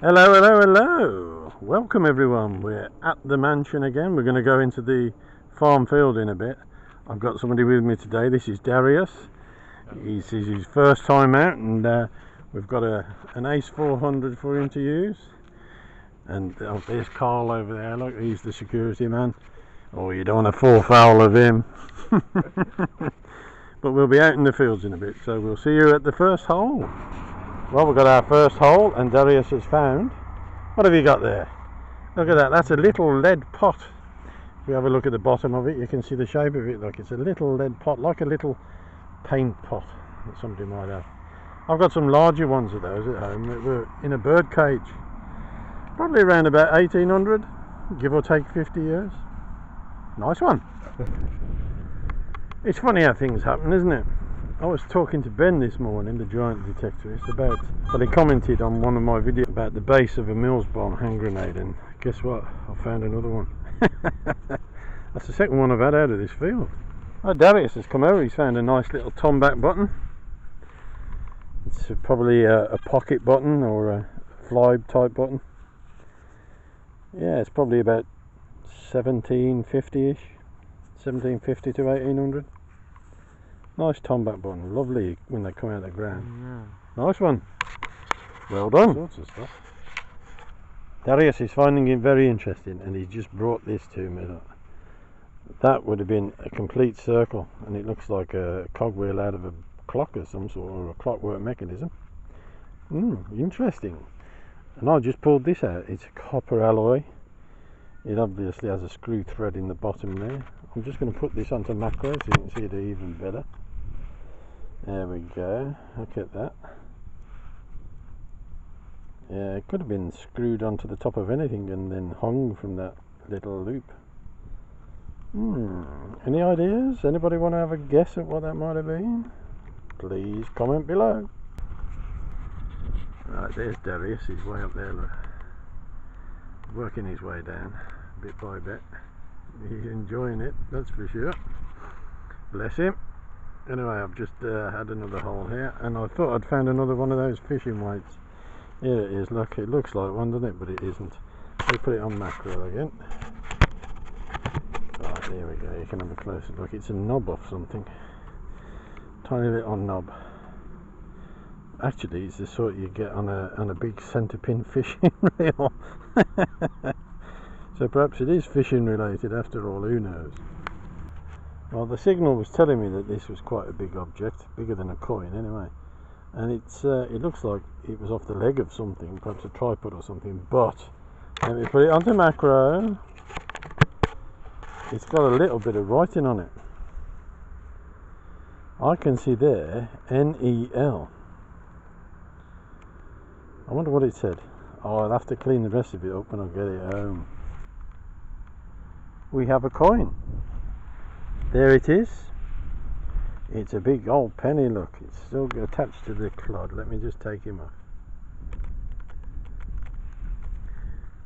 Hello, hello, hello. Welcome everyone. We're at the mansion again. We're going to go into the farm field in a bit. I've got somebody with me today. This is Darius. He's his first time out, and we've got an Ace 400 for him to use. And there's Carl over there. Look, he's the security man. Oh, you don't want to fall foul of him. But we'll be out in the fields in a bit, so we'll see you at the first hole. Well, we've got our first hole, and Darius has found. What have you got there? Look at that. That's a little lead pot. If you have a look at the bottom of it, you can see the shape of it. Look, it's a little lead pot, like a little paint pot that somebody might have. I've got some larger ones of those at home that were in a bird cage, probably around about 1800, give or take 50 years. Nice one. It's funny how things happen, isn't it? I was talking to Ben this morning, the giant detectorist, about, well, he commented on one of my videos about the base of a Mills bomb hand grenade, and guess what? I found another one. That's the second one I've had out of this field. Oh, Darius has come over. He's found a nice little tomback button. It's probably a pocket button or a fly type button. Yeah, it's probably about 1750-ish, 1750 to 1800. Nice tomback button, lovely when they come out of the ground. Yeah. Nice one. Well done. Sorts of stuff. Darius is finding it very interesting, and he just brought this to me. That would have been a complete circle, and it looks like a cogwheel out of a clock of some sort, or a clockwork mechanism. Interesting. And I just pulled this out. It's a copper alloy. It obviously has a screw thread in the bottom there. I'm just going to put this onto macro so you can see it even better. There we go. Look at that. Yeah, it could have been screwed onto the top of anything and then hung from that little loop. Any ideas? Anybody want to have a guess at what that might have been? Please comment below. Right, there's Darius. He's way up there, look. Working his way down, bit by bit. He's enjoying it, that's for sure. Bless him. Anyway, I've just had another hole here, and I thought I'd found another one of those fishing weights. Here it is. Look, it looks like one, doesn't it? But it isn't. Let me put it on macro again. Right, there we go. You can have a closer look. It's a knob of something. Tiny little knob. Actually, it's the sort you get on a big centre pin fishing reel. So perhaps it is fishing related after all, who knows. Well, the signal was telling me that this was quite a big object, bigger than a coin anyway. And it looks like it was off the leg of something, perhaps a tripod or something, but let me put it onto macro. It's got a little bit of writing on it. I can see there, NEL. I wonder what it said. Oh, I'll have to clean the rest of it up when I get it home. We have a coin. There it is. It's a big old penny, look. It's still attached to the clod. Let me just take him off.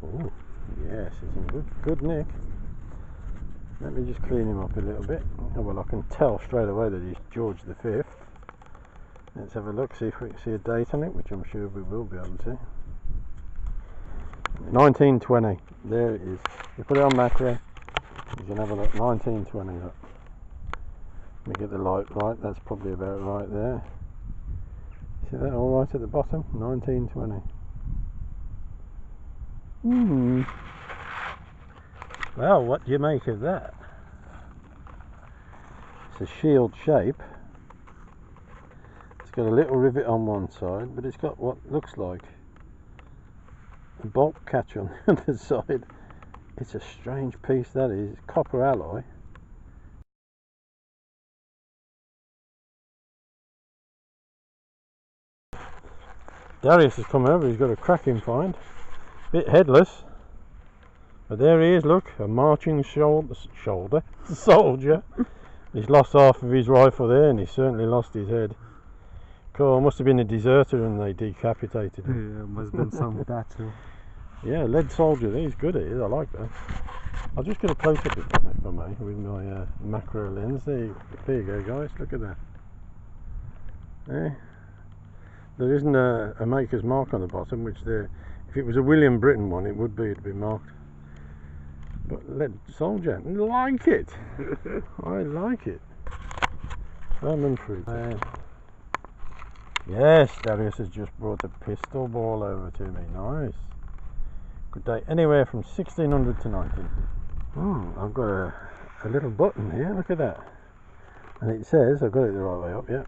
Oh, yes, it's in good nick. Let me just clean him up a little bit. Oh, well, I can tell straight away that he's George V. Let's have a look, see if we can see a date on it, which I'm sure we will be able to. 1920. There it is. You put it on macro, you can have a look. 1920. Look. Let me get the light right. That's probably about right there. See that all right at the bottom? 1920. Well, what do you make of that? It's a shield shape. It's got a little rivet on one side, but it's got what looks like a bolt catch on the other side. It's a strange piece, that is. It's copper alloy. Darius has come over. He's got a cracking find. Bit headless, but there he is. Look, a marching soldier. He's lost half of his rifle there, and he's certainly lost his head. Cool, must have been a deserter and they decapitated him. Yeah, must have been some battle. Yeah, lead soldier, he's good at it, I like that. I'll just get a close up if I may, with my macro lens. There you go guys, look at that. There isn't a maker's mark on the bottom, which there, if it was a William Britton one, it would be, it'd be marked. But lead soldier, like it. I like it. Lemon fruit. Yes, Darius has just brought a pistol ball over to me. Nice. Good day. Anywhere from 1600 to 19. I've got a little button here. Look at that. And it says, I've got it the right way up, yeah.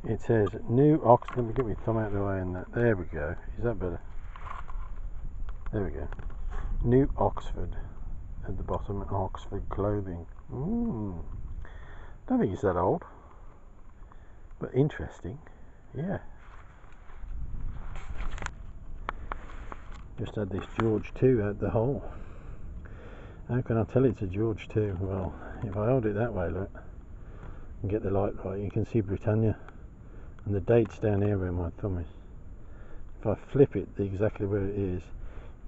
It says New Oxford. Let me get my thumb out of the way and that. There we go. Is that better? There we go. New Oxford at the bottom, Oxford clothing. Don't think it's that old, but interesting. Yeah. Just had this George 2 out the hole. How can I tell it's a George 2? Well, if I hold it that way, look, and get the light right, you can see Britannia, and the date's down here where my thumb is. If I flip it exactly where it is,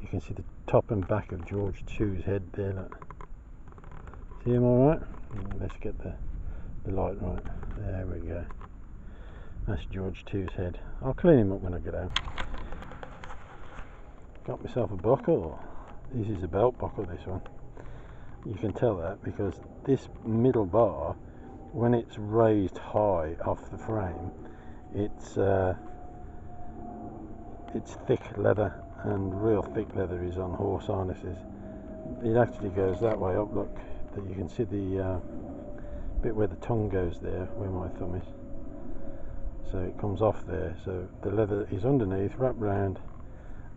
you can see the top and back of George 2's head there. Look. See him all right? Let's get the light right. There we go. That's George 2's head. I'll clean him up when I get home. Got myself a buckle. This is a belt buckle, this one. You can tell that because this middle bar, when it's raised high off the frame, it's thick leather, and real thick leather is on horse harnesses. It actually goes that way up, look, that you can see the bit where the tongue goes there, where my thumb is. So it comes off there, so the leather is underneath, wrapped round,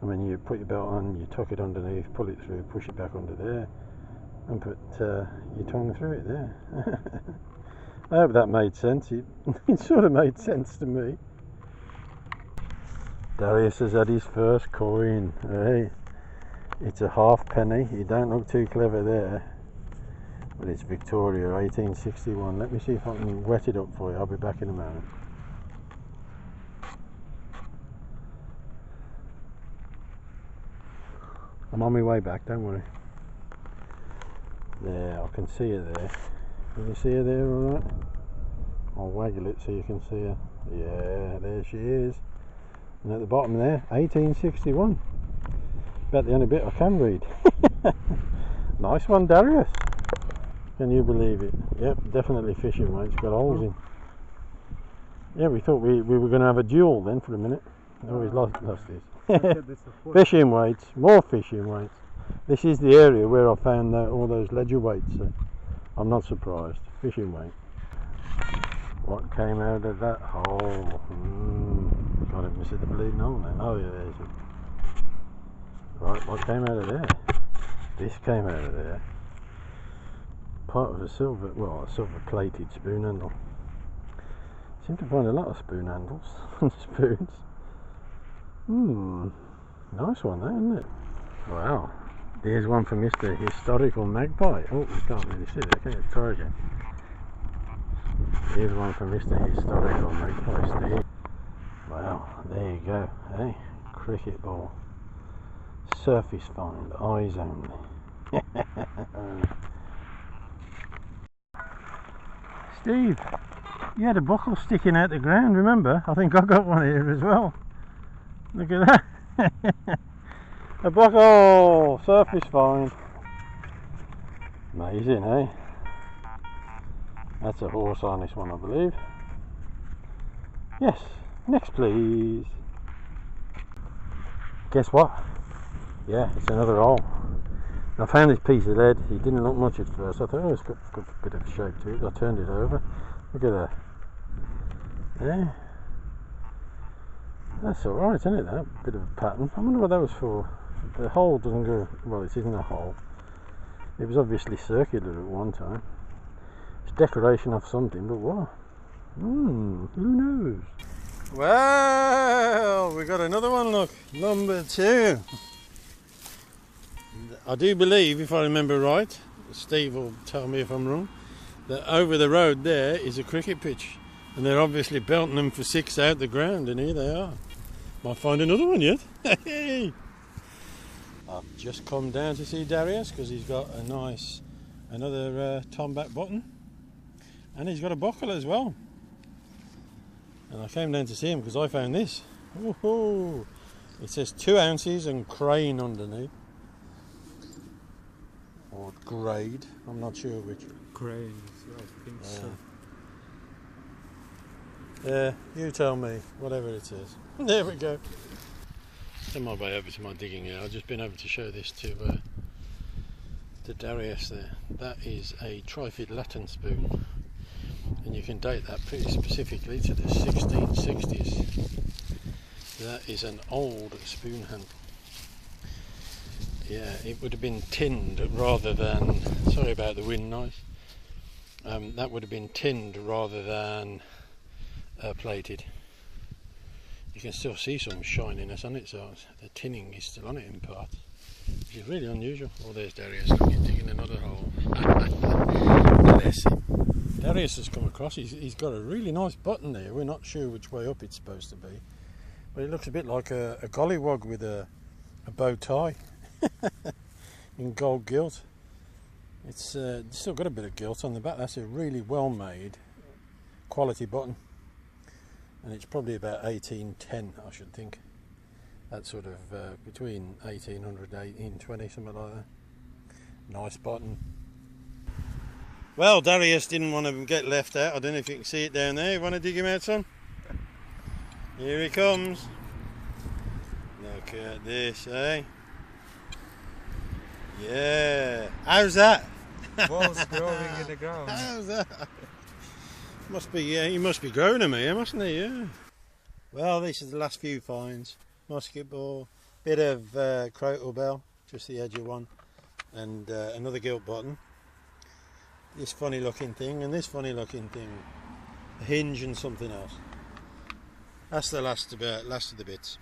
and when you put your belt on, you tuck it underneath, pull it through, push it back under there, and put your tongue through it there. I hope that made sense. It sort of made sense to me. Darius has had his first coin. Hey, it's a halfpenny. You don't look too clever there, but it's Victoria 1861. Let me see if I can wet it up for you. I'll be back in a moment. I'm on my way back, don't worry. There, I can see her there. Can you see her there alright? I'll waggle it so you can see her. Yeah, there she is. And at the bottom there, 1861. About the only bit I can read. Nice one, Darius. Can you believe it? Yep, definitely fishing weights. Got holes in. Yeah, we thought we were going to have a duel then for a minute. Oh, he's lost his. Fishing weights, more fishing weights. This is the area where I found all those ledger weights. So I'm not surprised. Fishing weight. What came out of that hole? Can't even see the bleeding hole now. Oh yeah, there's it. Right, what came out of there? This came out of there. Part of a silver, well, a silver plated spoon handle. Seem to find a lot of spoon handles and spoons. Nice one there, isn't it? Wow. Here's one for Mr. Historical Magpie. Oh, you can't really see it. Okay, try again. Here's one for Mr. Historical Magpie Steve. Wow, there you go. Hey, cricket ball. Surface find, eyes only. Steve, you had a buckle sticking out the ground, remember? I think I got one here as well. Look at that. A buckle, surface find. Amazing, eh? That's a horse harness one, I believe. Yes, next please. Guess what? Yeah, it's another hole. I found this piece of lead. It didn't look much at first. I thought, oh, it's got a bit of shape to it. I turned it over. Look at that. Yeah. That's alright, isn't it? That bit of a pattern. I wonder what that was for. The hole doesn't go. Well, it isn't a hole. It was obviously circular at one time. It's decoration of something, but what? Who knows? Well, we got another one. Look, number 2. I do believe, if I remember right, Steve will tell me if I'm wrong, that over the road there is a cricket pitch, and they're obviously belting them for 6 out the ground, and here they are. Might find another one yet. Hey! I've just come down to see Darius because he's got a nice, another tomback button, and he's got a buckle as well. And I came down to see him because I found this. Woohoo! It says 2 ounces and crane underneath. Or grade, I'm not sure which. Crane, I think so. Yeah, you tell me, whatever it is. There we go. On my way over to my digging here, I've just been over to show this to Darius there. That is a tri-fit Latin spoon, and you can date that pretty specifically to the 1660s. That is an old spoon handle. Yeah, it would have been tinned rather than, sorry about the wind noise, that would have been tinned rather than plated. You can still see some shininess on it, so the tinning is still on it in part, which is really unusual. Oh, there's Darius digging another hole. Bless him. Darius has come across, he's got a really nice button there. We're not sure which way up it's supposed to be, but it looks a bit like a gollywog with a bow tie. In gold gilt. It's still got a bit of gilt on the back. That's a really well made quality button, and it's probably about 1810, I should think. That's sort of between 1800 and 1820, something like that. Nice button. Well, Darius didn't want to get left out. I don't know if you can see it down there. You want to dig him out, son? Here he comes. Look at this, eh? Yeah. How's that? Balls growing in the ground. How's that? Must be, yeah, he must be growing them here, mustn't he? Yeah. Well, this is the last few finds. Musket ball, bit of crotal bell, just the edge of one, and another gilt button. This funny looking thing and this funny looking thing. A hinge and something else. That's the last of the bits.